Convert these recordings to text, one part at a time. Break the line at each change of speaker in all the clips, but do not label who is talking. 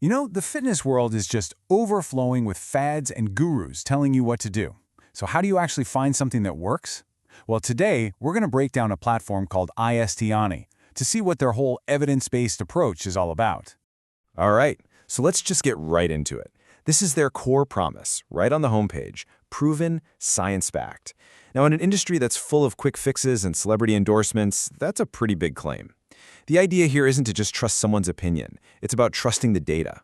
You know, the fitness world is just overflowing with fads and gurus telling you what to do. So how do you actually find something that works? Well, today, we're going to break down a platform called ISTANI to see what their whole evidence-based approach is all about.
All right, so let's just get right into it. This is their core promise, right on the homepage: proven, science-backed. Now, in an industry that's full of quick fixes and celebrity endorsements, that's a pretty big claim. The idea here isn't to just trust someone's opinion. It's about trusting the data.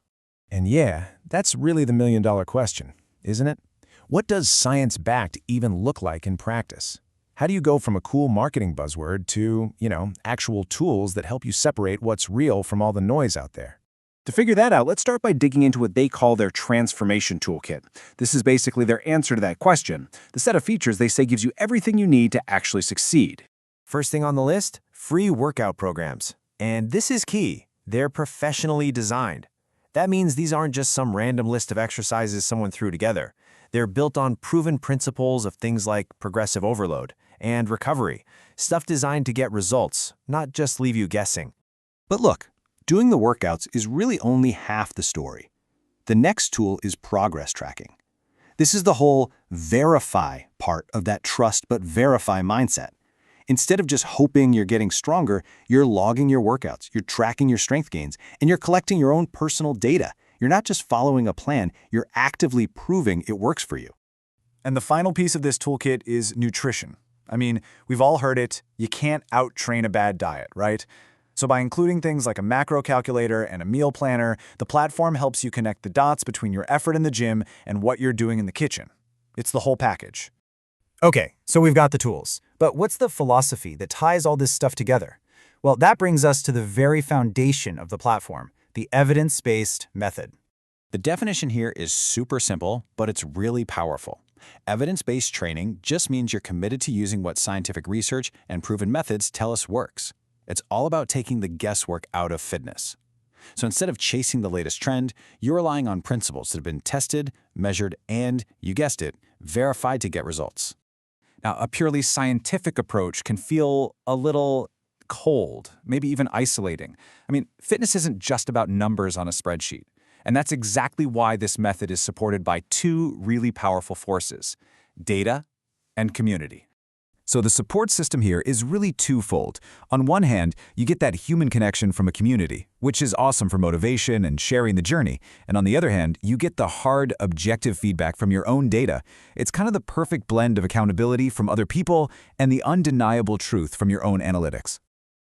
And yeah, that's really the million-dollar question, isn't it? What does science-backed even look like in practice? How do you go from a cool marketing buzzword to, actual tools that help you separate what's real from all the noise out there?
To figure that out, let's start by digging into what they call their transformation toolkit. This is basically their answer to that question. The set of features they say gives you everything you need to actually succeed.
First thing on the list, free workout programs. And this is key. They're professionally designed. That means these aren't just some random list of exercises someone threw together. They're built on proven principles of things like progressive overload and recovery, stuff designed to get results, not just leave you guessing.
But look, doing the workouts is really only half the story. The next tool is progress tracking. This is the whole verify part of that trust but verify mindset. Instead of just hoping you're getting stronger, you're logging your workouts, you're tracking your strength gains, and you're collecting your own personal data. You're not just following a plan, you're actively proving it works for you.
And the final piece of this toolkit is nutrition. I mean, we've all heard it, you can't out-train a bad diet, right? So by including things like a macro calculator and a meal planner, the platform helps you connect the dots between your effort in the gym and what you're doing in the kitchen. It's the whole package.
Okay, so we've got the tools. But what's the philosophy that ties all this stuff together? Well, that brings us to the very foundation of the platform, the evidence-based method.
The definition here is super simple, but it's really powerful. Evidence-based training just means you're committed to using what scientific research and proven methods tell us works. It's all about taking the guesswork out of fitness. So instead of chasing the latest trend, you're relying on principles that have been tested, measured, and, you guessed it, verified to get results.
Now, a purely scientific approach can feel a little cold, maybe even isolating. I mean, fitness isn't just about numbers on a spreadsheet. And that's exactly why this method is supported by two really powerful forces: data and community. So the support system here is really twofold. On one hand, you get that human connection from a community, which is awesome for motivation and sharing the journey. And on the other hand, you get the hard, objective feedback from your own data. It's kind of the perfect blend of accountability from other people and the undeniable truth from your own analytics.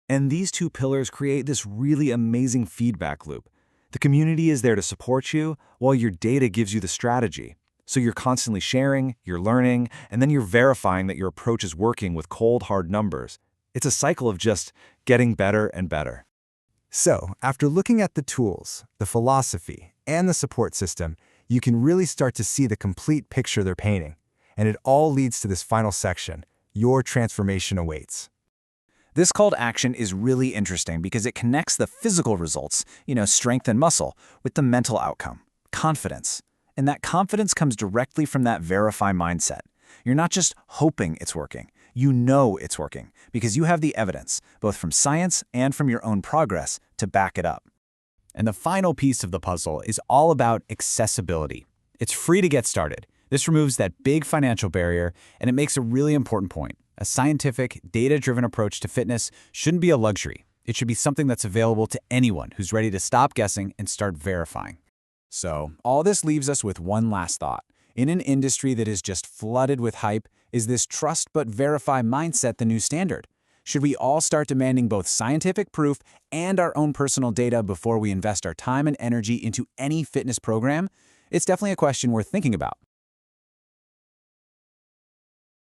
And these two pillars create this really amazing feedback loop. The community is there to support you, while your data gives you the strategy. So you're constantly sharing, you're learning, and then you're verifying that your approach is working with cold, hard numbers. It's a cycle of just getting better and better.
So, after looking at the tools, the philosophy, and the support system, you can really start to see the complete picture they're painting. And it all leads to this final section: your transformation awaits.
This call to action is really interesting because it connects the physical results, strength and muscle, with the mental outcome, confidence. And that confidence comes directly from that verify mindset. You're not just hoping it's working. You know it's working because you have the evidence, both from science and from your own progress, to back it up. And the final piece of the puzzle is all about accessibility. It's free to get started. This removes that big financial barrier, and it makes a really important point. A scientific, data-driven approach to fitness shouldn't be a luxury. It should be something that's available to anyone who's ready to stop guessing and start verifying. So, all this leaves us with one last thought. In an industry that is just flooded with hype, is this trust but verify mindset the new standard? Should we all start demanding both scientific proof and our own personal data before we invest our time and energy into any fitness program? It's definitely a question worth thinking about.